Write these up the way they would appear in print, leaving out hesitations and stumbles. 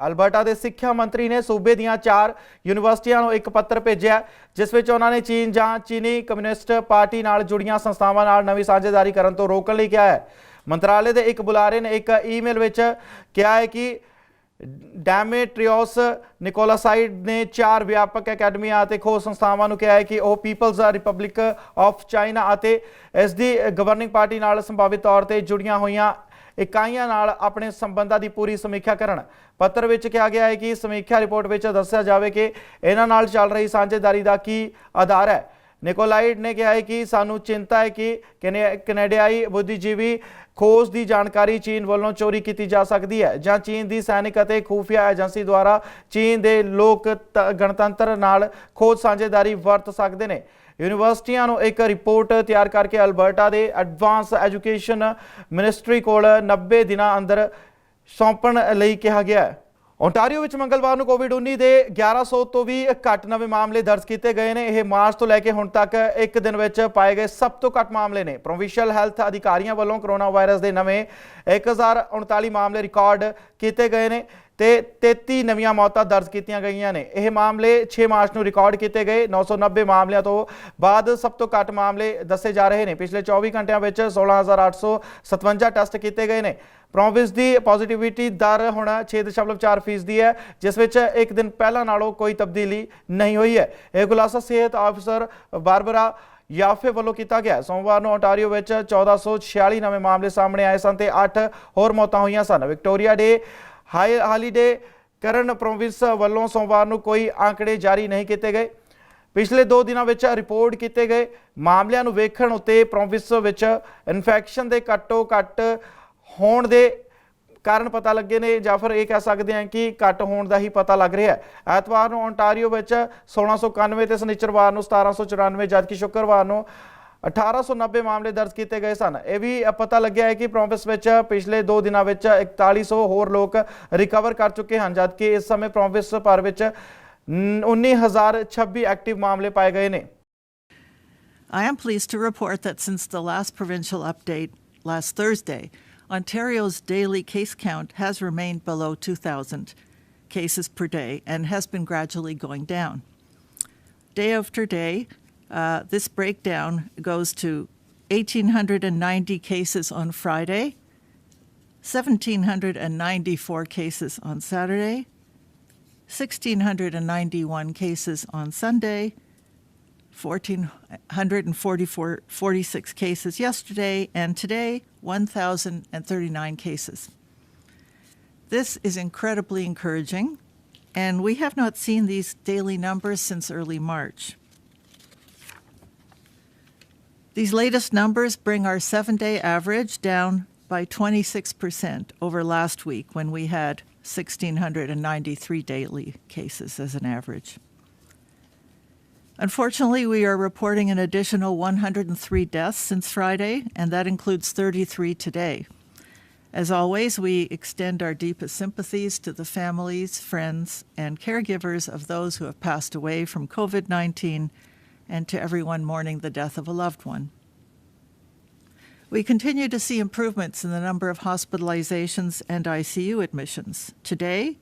Alberta ਦੇ ਸਿੱਖਿਆ ਮੰਤਰੀ ਨੇ ਸੂਬੇ ਦੀਆਂ 4 ਯੂਨੀਵਰਸਿਟੀਆਂ ਨੂੰ ਇੱਕ ਪੱਤਰ ਭੇਜਿਆ ਜਿਸ ਵਿੱਚ ਉਹਨਾਂ ਨੇ ਚੀਨ ਜਾਂ ਚੀਨੀ ਕਮਿਊਨਿਸਟ ਪਾਰਟੀ ਨਾਲ ਜੁੜੀਆਂ ਸੰਸਥਾਵਾਂ ਨਾਲ ਨਵੀਂ ਸਾਂਝੇਦਾਰੀ ਕਰਨ ਤੋਂ ਰੋਕਣ ਲਈ ਕਿਹਾ ਹੈ। ਮੰਤਰਾਲੇ ਦੇ ਇੱਕ ਬੁਲਾਰੇ ਨੇ ਇੱਕ ਈਮੇਲ ਵਿੱਚ ਕਿਹਾ ਹੈ ਕਿ ਡੈਮੇਟ੍ਰੀਓਸ ਨਿਕੋਲਾਸਾਈਡ ਨੇ 4 ਵਿਆਪਕ ਅਕੈਡਮੀਆਂ ਅਤੇ ਖੋਜ ਸੰਸਥਾਵਾਂ ਨੂੰ ਕਿਹਾ ਹੈ ਕਿ ਉਹ ਪੀਪਲਜ਼ ਰਿਪਬਲਿਕ ਆਫ ਚਾਈਨਾ ਅਤੇ ਇਸ ਦੀ ਗਵਰਨਿੰਗ ਪਾਰਟੀ ਨਾਲ ਸੰਭਾਵਿਤ ਤੌਰ ਤੇ ਜੁੜੀਆਂ ਹੋਈਆਂ ਇਕਾਈਆਂ ਨਾਲ ਆਪਣੇ ਸੰਬੰਧਾਂ ਦੀ ਪੂਰੀ ਸਮੀਖਿਆ ਕਰਨ। ਪੱਤਰ ਵਿੱਚ ਕਿਹਾ ਗਿਆ ਹੈ ਕਿ ਸਮੀਖਿਆ ਰਿਪੋਰਟ ਵਿੱਚ ਦੱਸਿਆ ਜਾਵੇ ਕਿ ਇਹਨਾਂ ਨਾਲ ਚੱਲ ਰਹੀ ਸਾਂਝੇਦਾਰੀ ਦਾ ਕੀ ਆਧਾਰ ਹੈ। ਨਿਕੋਲਾਈਡ ਨੇ ਕਿਹਾ ਹੈ ਕਿ ਸਾਨੂੰ ਚਿੰਤਾ ਹੈ ਕਿ ਕੈਨੇਡੀਆਈ ਬੁੱਧੀਜੀਵੀ खोज की जानकारी चीन वालों चोरी की जा सकती है ਜਾਂ चीन की सैनिक ਅਤੇ ਖੂਫੀਆ एजेंसी द्वारा चीन के लोक गणतंत्र नाल खोज साझेदारी वरत सकते हैं। यूनीवर्सिटियां नूं एक रिपोर्ट तैयार करके अल्बर्टा के एडवांस एजुकेशन मिनिस्ट्री कोल 90 दिनां अंदर सौंपण लई कहा गया है। ओंटारियो विच मंगलवार नूं कोविड-19 के 1100 तो भी घट नवे मामले दर्ज किए गए हैं। यह मार्च तो लैके हुण तक एक दिन में पाए गए सब तो घट मामले ने। प्रोविंशियल हैल्थ अधिकारियों वालों कोरोना वायरस के नवे 1039 मामले रिकॉर्ड किए गए हैं तो 33 नवीं मौतां दर्ज की गई ने। यह मामले 6 मार्च को रिकॉर्ड किए गए 990 मामलों तो बाद सब तो घट मामले दसे जा रहे हैं। पिछले 24 घंटिया में 16,857 टेस्ट किए गए हैं। प्रोविंस की पॉजिटिविटी दर हुण 6.4% है जिस विच एक दिन पहला नालों कोई तब्दीली नहीं हुई है। यह खुलासा सेहत ऑफिसर बारबरा याफे वालों किया गया। सोमवार को ओंटारियो में 1446 नवे मामले सामने आए सन ते 8 होर मौतां हुई सन। विक्टोरिया डे हालीडे करन प्रोविंस वालों सोमवार को कोई आंकड़े जारी नहीं किए गए। पिछले 2 दिनों में रिपोर्ट किए गए मामलों को वेखण उत्ते प्रोविंस विच इन्फैक्शन के घट्टो घट होण दे कारण पता लगे ने या फिर यह कह सकते हैं कि घट होने का ही पता लग रहा है। एतवार को ओंटारियो में 1691 तो शनिचरवार को 1794 जबकि शुक्रवार को 1890 मामले दर्ज किए गए सन। यह भी पता लग्या है कि प्रोविंस में पिछले 2 दिनों में 4100 होर लोग रिकवर कर चुके हैं जबकि इस समय प्रोविंस भर में 19,026 एक्टिव मामले पाए गए हैं। I am pleased to report that since the last provincial update last Thursday, Ontario's daily case count has remained below 2,000 cases per day and has been gradually going down. Day after day, this breakdown goes to 1,890 cases on Friday, 1,794 cases on Saturday, 1,691 cases on Sunday, 1,446 cases yesterday, and today 1,039 cases. This is incredibly encouraging, and we have not seen these daily numbers since early March. These latest numbers bring our 7-day average down by 26% over last week when we had 1,693 daily cases as an average. Unfortunately, we are reporting an additional 103 deaths since Friday, and that includes 33 today. As always, we extend our deepest sympathies to the families, friends, and caregivers of those who have passed away from COVID-19 and to everyone mourning the death of a loved one. We continue to see improvements in the number of hospitalizations and ICU admissions. Today,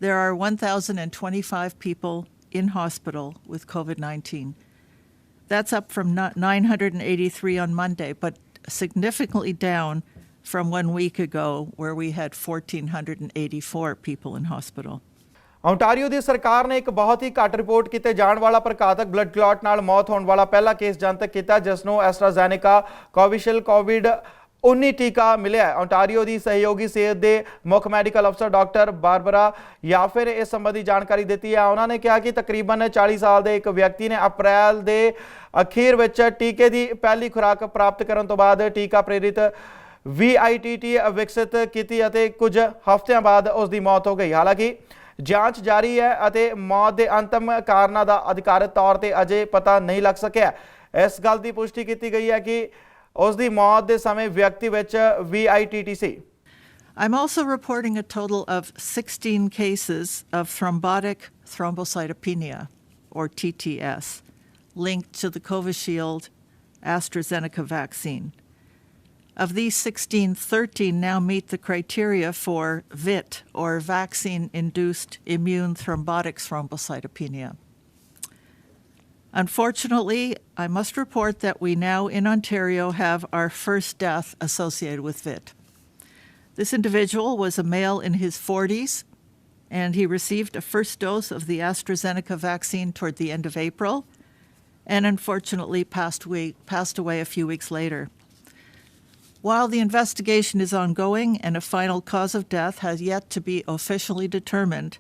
there are 1,025 people in hospital with COVID-19. That's up from 983 on Monday, but significantly down from 1 week ago where we had 1,484 people in hospital. Ontario की सरकार ने एक बहुत ही घट report किए जाने वाला पर घातक ब्लड क्लॉट नाल मौत होने वाला पहला केस जनतक किया जिसनों एस्ट्राजेनेका कोविशील्ड कोविड-19 टीका मिले। ओंटारियो की सहयोगी सेहत के मुख मैडिकल अफसर डॉक्टर बारबरा याफे ने इस संबंधी जानकारी दी है। उन्होंने कहा कि तकरीबन 40 साल के एक व्यक्ति ने अप्रैल के अखीर में टीके की पहली खुराक प्राप्त करने तो बाद टीका प्रेरित VITT विकसित की कुछ हफ्तियां बाद उसकी मौत हो गई। हालांकि जांच जारी है और मौत के अंतिम कारणों का अधिकारित तौर पर अजे पता नहीं लग सकिया। इस गल की पुष्टि की गई है कि उसकी मौत के समय व्यक्ति विच VITT सी। I'm also reporting a total of 16 cases of thrombotic thrombocytopenia, or TTS, linked to the Covishield AstraZeneca vaccine. Of these 16, 13 now meet the criteria for VIT, or vaccine-induced immune thrombotic thrombocytopenia. Unfortunately, I must report that we now in Ontario have our first death associated with VIT. This individual was a male in his 40s, and he received a first dose of the AstraZeneca vaccine toward the end of April, and unfortunately passed away a few weeks later. While the investigation is ongoing and a final cause of death has yet to be officially determined,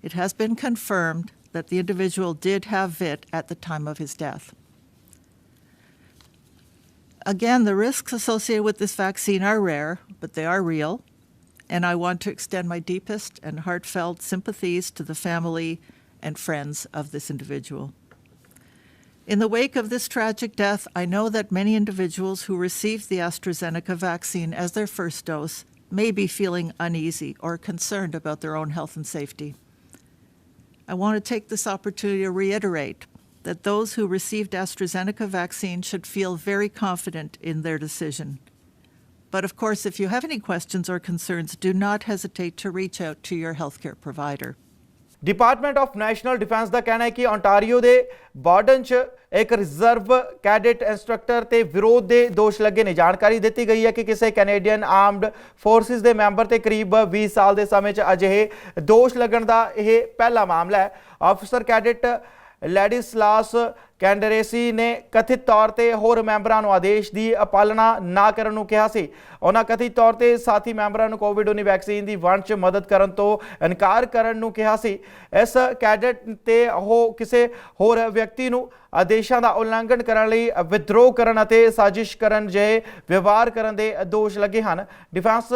it has been confirmed that the individual did have VIT at the time of his death. Again, the risks associated with this vaccine are rare, but they are real, and I want to extend my deepest and heartfelt sympathies to the family and friends of this individual. In the wake of this tragic death, I know that many individuals who received the AstraZeneca vaccine as their first dose may be feeling uneasy or concerned about their own health and safety. I want to take this opportunity to reiterate that those who received AstraZeneca vaccine should feel very confident in their decision. But of course, if you have any questions or concerns, do not hesitate to reach out to your healthcare provider. Department of National Defence ਦਾ ਕਹਿਣਾ ਹੈ ਕਿ Ontario ਦੇ warden 'ਚ ਇੱਕ reserve cadet instructor ਤੇ ਵਿਰੋਧ ਦੇ ਦੋਸ਼ ਲੱਗੇ ਨੇ। ਜਾਣਕਾਰੀ ਦਿੱਤੀ ਗਈ ਹੈ ਕਿ ਕਿਸੇ ਕੈਨੇਡੀਅਨ ਆਰਮਡ ਫੋਰਸਿਸ ਦੇ ਮੈਂਬਰ ਤੇ ਕਰੀਬ 20 ਸਾਲ ਦੇ ਸਮੇਂ 'ਚ ਅਜਿਹੇ ਦੋਸ਼ ਲੱਗਣ ਦਾ ਇਹ ਪਹਿਲਾ ਮਾਮਲਾ ਹੈ। ਆਫਿਸਰ ਕੈਡਿਟ ਲੈਡਿਸਲਾਸ ਕੈਂਡਰੇਸੀ ਨੇ ਕਥਿਤ ਤੌਰ ਤੇ ਹੋਰ ਮੈਂਬਰਾਂ ਨੂੰ ਆਦੇਸ਼ ਦੀ ਪਾਲਣਾ ਨਾ ਕਰਨ ਨੂੰ ਕਿਹਾ ਸੀ। ਉਹਨਾਂ ਕਥਿਤ ਤੌਰ ਤੇ ਸਾਥੀ ਮੈਂਬਰਾਂ ਨੂੰ ਕੋਵਿਡ-19 ਵੈਕਸੀਨ ਦੀ ਵੰਡ 'ਚ ਮਦਦ ਕਰਨ ਤੋਂ ਇਨਕਾਰ ਕਰਨ ਨੂੰ ਕਿਹਾ ਸੀ। ਇਸ ਕੈਡਿਟ ਤੇ ਉਹ ਕਿਸੇ ਹੋਰ ਵਿਅਕਤੀ ਨੂੰ ਆਦੇਸ਼ਾਂ ਦਾ ਉਲੰਘਣ ਕਰਨ ਲਈ ਵਿਦਰੋਹ ਕਰਨ ਅਤੇ ਸਾਜ਼ਿਸ਼ ਕਰਨ ਜਿਹੇ ਵਿਵਹਾਰ ਕਰਨ ਦੇ ਦੋਸ਼ ਲੱਗੇ ਹਨ। ਡਿਫੈਂਸ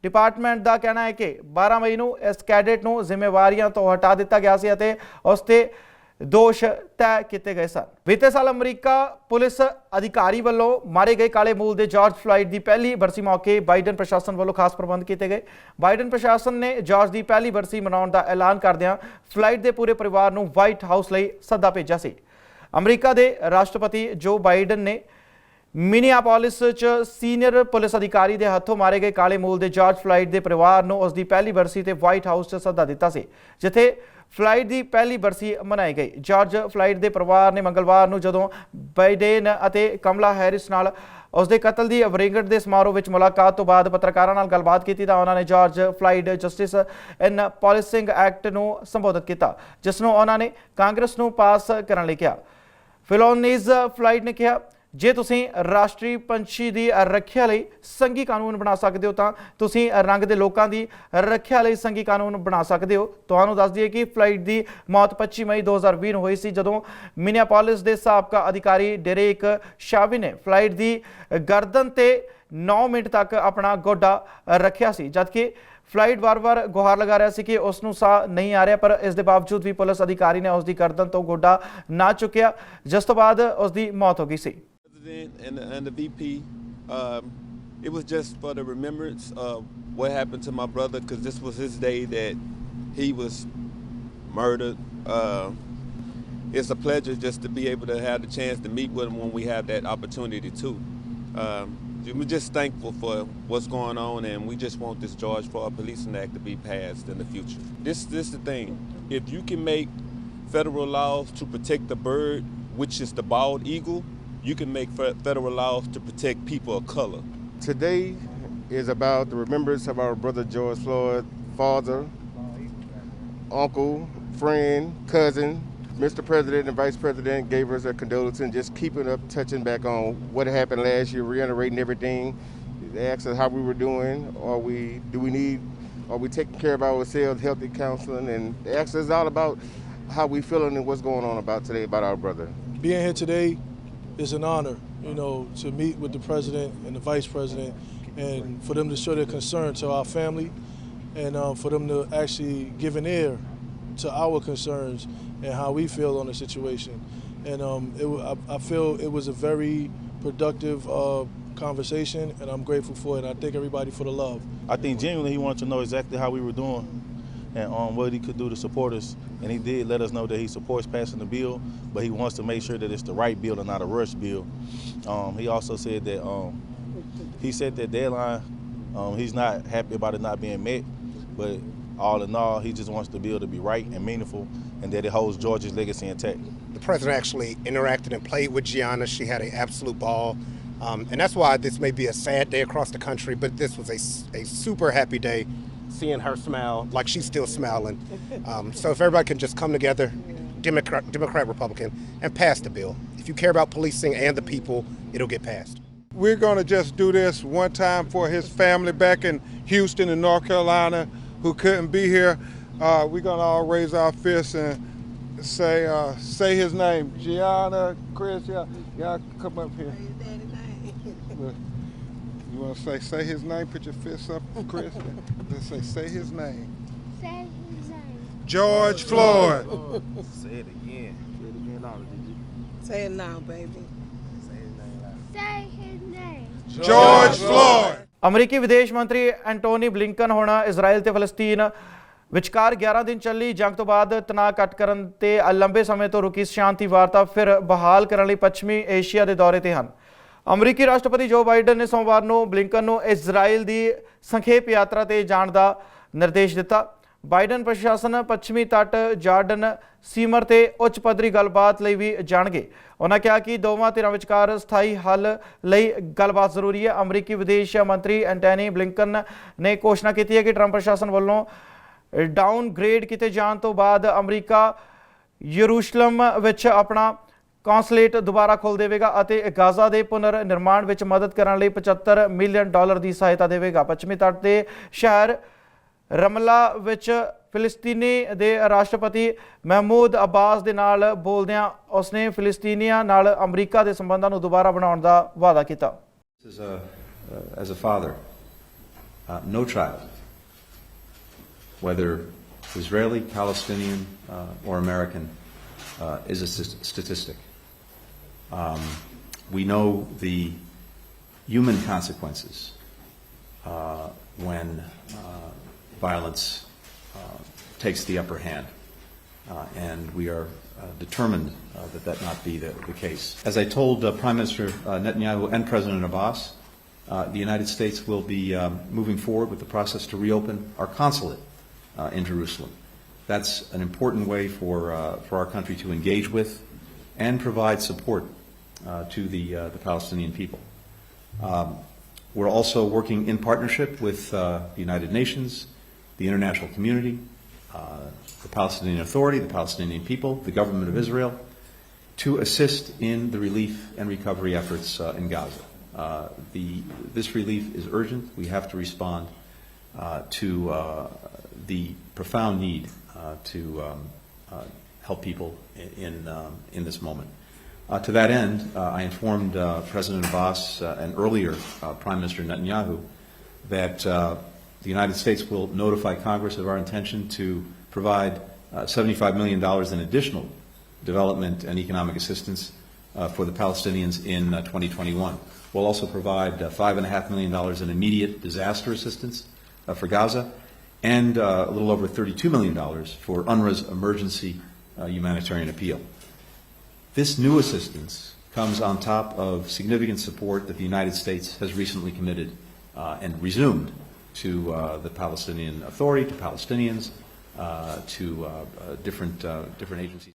ਡਿਪਾਰਟਮੈਂਟ ਦਾ ਕਹਿਣਾ ਹੈ ਕਿ 12 ਮਈ ਨੂੰ ਇਸ ਕੈਡਿਟ ਨੂੰ ਜ਼ਿੰਮੇਵਾਰੀਆਂ ਤੋਂ ਹਟਾ ਦਿੱਤਾ ਗਿਆ ਸੀ ਅਤੇ ਉਸ ਤੇ ਦੋਸ਼ ਤੈਅ ਕੀਤੇ ਗਏ ਸਨ। ਬੀਤੇ ਸਾਲ ਅਮਰੀਕਾ ਪੁਲਿਸ ਅਧਿਕਾਰੀ ਵੱਲੋਂ ਮਾਰੇ ਗਏ ਕਾਲੇ ਮੂਲ ਦੇ ਜਾਰਜ ਫਲਾਇਡ ਦੀ ਪਹਿਲੀ ਬਰਸੀ ਮੌਕੇ ਬਾਈਡਨ ਪ੍ਰਸ਼ਾਸਨ ਵੱਲੋਂ ਖਾਸ ਪ੍ਰਬੰਧ ਕੀਤੇ ਗਏ। ਬਾਈਡਨ ਪ੍ਰਸ਼ਾਸਨ ਨੇ ਜਾਰਜ ਦੀ ਪਹਿਲੀ ਬਰਸੀ ਮਨਾਉਣ ਦਾ ਐਲਾਨ ਕਰਦਿਆਂ ਫਲਾਇਡ ਦੇ ਪੂਰੇ ਪਰਿਵਾਰ ਨੂੰ ਵਾਈਟ ਹਾਊਸ ਲਈ ਸੱਦਾ ਭੇਜਿਆ ਸੀ। ਅਮਰੀਕਾ ਦੇ ਰਾਸ਼ਟਰਪਤੀ ਜੋ ਬਾਈਡਨ ਨੇ ਮਿਨੀਆਪੋਲਿਸ 'ਚ ਸੀਨੀਅਰ ਪੁਲਿਸ ਅਧਿਕਾਰੀ ਦੇ ਹੱਥੋਂ ਮਾਰੇ ਗਏ ਕਾਲੇ ਮੂਲ ਦੇ ਜਾਰਜ ਫਲਾਇਡ ਦੇ ਪਰਿਵਾਰ ਨੂੰ ਉਸ ਦੀ ਪਹਿਲੀ ਬਰਸੀ ਤੇ ਵਾਈਟ ਹਾਊਸ 'ਚ ਸੱਦਾ ਦਿੱਤਾ ਸੀ, ਜਿੱਥੇ ਫਲਾਇਡ ਦੀ ਪਹਿਲੀ ਬਰਸੀ ਮਨਾਈ ਗਈ। ਜਾਰਜ ਫਲਾਇਡ ਦੇ ਪਰਿਵਾਰ ਨੇ ਮੰਗਲਵਾਰ ਨੂੰ ਜਦੋਂ ਬਾਈਡਨ ਅਤੇ ਕਮਲਾ ਹੈਰਿਸ ਨਾਲ ਉਸ ਦੇ ਕਤਲ ਦੀ ਵਰਿੰਗਟ ਦੇ ਸਮਾਰੋਹ ਵਿੱਚ ਮੁਲਾਕਾਤ ਤੋਂ ਬਾਅਦ ਪੱਤਰਕਾਰਾਂ ਨਾਲ ਗੱਲਬਾਤ ਕੀਤੀ ਤਾਂ ਉਹਨਾਂ ਨੇ ਜਾਰਜ ਫਲਾਇਡ ਜਸਟਿਸ ਇਨ ਪੋਲਿਸਿੰਗ ਐਕਟ ਨੂੰ ਸੰਬੋਧਿਤ ਕੀਤਾ, ਜਿਸ ਨੂੰ ਉਹਨਾਂ ਨੇ ਕਾਂਗਰਸ ਨੂੰ ਪਾਸ ਕਰਨ ਲਈ ਕਿਹਾ। ਫਿਲੋਨੀਜ਼ ਫਲਾਇਡ ਨੇ ਕਿਹਾ, ਜੇ ਤੁਸੀਂ ਰਾਸ਼ਟਰੀ ਪੰਛੀ ਦੀ ਰੱਖਿਆ ਲਈ ਸੰਘੀ ਕਾਨੂੰਨ ਬਣਾ ਸਕਦੇ ਹੋ ਤਾਂ ਤੁਸੀਂ ਰੰਗ ਦੇ ਲੋਕਾਂ ਦੀ ਰੱਖਿਆ ਲਈ ਸੰਘੀ ਕਾਨੂੰਨ ਬਣਾ ਸਕਦੇ ਹੋ। ਤੁਹਾਨੂੰ ਦੱਸ ਦਈਏ ਕਿ ਫਲਾਇਡ ਦੀ ਮੌਤ 25 ਮਈ 2020 ਨੂੰ ਹੋਈ ਸੀ, ਜਦੋਂ ਮਿਨੀਆਪੋਲਿਸ ਦੇ ਸਾਬਕਾ ਅਧਿਕਾਰੀ ਡੇਰੇਕ ਸ਼ਾਵੀ ਨੇ ਫਲਾਇਡ ਦੀ ਗਰਦਨ ਤੇ 9 ਮਿੰਟ ਤੱਕ ਆਪਣਾ ਗੋਡਾ ਰੱਖਿਆ ਸੀ, ਜਦਕਿ ਫਲਾਇਡ ਵਾਰ-ਵਾਰ ਗੁਹਾਰ ਲਗਾ ਰਿਹਾ ਸੀ ਕਿ ਉਸ ਨੂੰ ਸਾਹ ਨਹੀਂ ਆ ਰਿਹਾ, ਪਰ ਇਸ ਦੇ ਬਾਵਜੂਦ ਵੀ ਪੁਲਿਸ ਅਧਿਕਾਰੀ ਨੇ ਉਸ ਦੀ ਗਰਦਨ ਤੋਂ ਗੋਡਾ ਨਾ ਚੁੱਕਿਆ, ਜਿਸ ਤੋਂ ਬਾਅਦ ਉਸ ਦੀ ਮੌਤ ਹੋ ਗਈ ਸੀ। And the VP, it was just for the remembrance of what happened to my brother, because this was his day that he was murdered. It's a pleasure just to be able to have the chance to meet with him when we have that opportunity too. We're just thankful for what's going on, and we just want this George Floyd Policing Act to be passed in the future. This is the thing. If you can make federal laws to protect the bird, which is the bald eagle, you can make federal laws to protect people of color. Today is about the remembrance of our brother George Floyd, father, uncle, friend, cousin. Mr. President and Vice President gave us a condolence and just keeping up, touching back on what happened last year, reiterating everything. They asked us how we were doing, are we taking care of ourselves, healthy counseling, and they asked us all about how we feeling and what's going on about today about our brother. Being here today, it's an honor, to meet with the president and the vice president, and for them to show their concern to our family, and for them to actually give an ear to our concerns and how we feel on the situation. And I feel it was a very productive conversation, and I'm grateful for it. I thank everybody for the love. I think genuinely he wanted to know exactly how we were doing and what he could do to support us, and he did let us know that he supports passing the bill, but he wants to make sure that it's the right bill and not a rush bill. He also said that He set that deadline. He's not happy about it not being met, but all in all, he just wants the bill to be right and meaningful, and that it holds Georgia's legacy intact. The president actually interacted and played with Gianna. She had an absolute ball. And that's why this may be a sad day across the country, but this was a super happy day, seeing her smile like she's still smiling. So if everybody can just come together, Democrat, Republican, and pass the bill. If you care about policing and the people, it'll get passed. We're going to just do this one time for his family back in Houston and North Carolina who couldn't be here. We're going to all raise our fists and say his name. Gianna, Chris, y'all come up here. Look, you want to say his name? Put your fists up, Chris. Let's say his name. Say his name. George Floyd. Say it again. Say it again louder, did you? Say it now, baby. Say his name louder. Say his name. George Floyd. ਅਮਰੀਕੀ ਵਿਦੇਸ਼ ਮੰਤਰੀ ਐਂਟੋਨੀ Blinken ਹੁਣ Israel ਤੇ ਫਲਸਤੀਨ ਵਿਚਕਾਰ 11 ਦਿਨ ਚੱਲੀ ਜੰਗ ਤੋਂ ਬਾਅਦ ਤਣਾਅ ਘੱਟ ਕਰਨ ਤੇ ਲੰਬੇ ਸਮੇਂ ਤੋਂ ਰੁਕੀ ਸ਼ਾਂਤੀ ਵਾਰਤਾ ਫਿਰ ਬਹਾਲ ਕਰਨ ਲਈ ਪੱਛਮੀ ਏਸ਼ੀਆ ਦੇ ਦੌਰੇ ਤੇ ਹਨ। ਅਮਰੀਕੀ ਰਾਸ਼ਟਰਪਤੀ ਜੋ ਬਾਈਡਨ ਨੇ ਸੋਮਵਾਰ ਨੂੰ ਬਲਿੰਕਨ ਨੂੰ ਇਜ਼ਰਾਈਲ ਦੀ ਸੰਖੇਪ ਯਾਤਰਾ ਤੇ ਜਾਣ ਦਾ ਨਿਰਦੇਸ਼ ਦਿੱਤਾ। ਬਾਈਡਨ ਪ੍ਰਸ਼ਾਸਨ ਪੱਛਮੀ ਤੱਟ ਜਾਰਡਨ ਸੀਮਰ ਤੇ ਉੱਚ ਪੱਧਰੀ ਗੱਲਬਾਤ ਲਈ ਵੀ ਜਾਣਗੇ। ਉਹਨਾਂ ਕਿਹਾ ਕਿ ਦੋਵਾਂ ਧਿਰਾਂ ਵਿਚਕਾਰ ਸਥਾਈ ਹੱਲ ਲਈ ਗੱਲਬਾਤ ਜ਼ਰੂਰੀ ਹੈ। ਅਮਰੀਕੀ ਵਿਦੇਸ਼ ਮੰਤਰੀ ਐਂਟੋਨੀ ਬਲਿੰਕਨ ਨੇ ਘੋਸ਼ਣਾ ਕੀਤੀ ਹੈ ਕਿ ਟਰੰਪ ਪ੍ਰਸ਼ਾਸਨ ਵੱਲੋਂ ਡਾਊਨਗ੍ਰੇਡ ਕੀਤੇ ਜਾਣ ਤੋਂ ਬਾਅਦ ਅਮਰੀਕਾ ਯਰੂਸ਼ਲਮ ਵਿੱਚ ਆਪਣਾ ਕੌਂਸਲੇਟ ਦੁਬਾਰਾ ਖੋਲ੍ਹ ਦੇਵੇਗਾ ਅਤੇ ਗਾਜ਼ਾ ਦੇ ਪੁਨਰ ਨਿਰਮਾਣ ਵਿੱਚ ਮਦਦ ਕਰਨ ਲਈ $75 ਮਿਲੀਅਨ ਦੀ ਸਹਾਇਤਾ ਦੇਵੇਗਾ। ਪੱਛਮੀ ਤੱਟ ਦੇ ਸ਼ਹਿਰ ਰਮਲਾ ਵਿੱਚ ਫਿਲਿਸਤੀਨੀ ਦੇ ਰਾਸ਼ਟਰਪਤੀ ਮਹਿਮੂਦ ਅਬਾਸ ਦੇ ਨਾਲ ਬੋਲਦਿਆਂ ਉਸਨੇ ਫਿਲਿਸਤੀਨੀਆਂ ਨਾਲ ਅਮਰੀਕਾ ਦੇ ਸੰਬੰਧਾਂ ਨੂੰ ਦੁਬਾਰਾ ਬਣਾਉਣ ਦਾ ਵਾਅਦਾ ਕੀਤਾ। As a father, no child, whether Israeli, Palestinian, or American, is a statistic. We know the human consequences when violence takes the upper hand, and we are determined that not be the case. As I told Prime Minister Netanyahu and President Abbas, the United States will be moving forward with the process to reopen our consulate in Jerusalem. That's an important way for our country to engage with and provide support to the Palestinian people. We're also working in partnership with the United Nations, the international community, the Palestinian Authority, the Palestinian people, the government of Israel, to assist in the relief and recovery efforts in Gaza. This relief is urgent. We have to respond to the profound need to help people in this moment. To that end, I informed President Abbas and earlier Prime Minister Netanyahu that the United States will notify Congress of our intention to provide $75 million in additional development and economic assistance for the Palestinians in 2021. We'll also provide $5.5 million in immediate disaster assistance for Gaza, and a little over $32 million for UNRWA's emergency humanitarian appeal. This new assistance comes on top of significant support that the United States has recently committed and resumed to the Palestinian Authority, to Palestinians, to different agencies.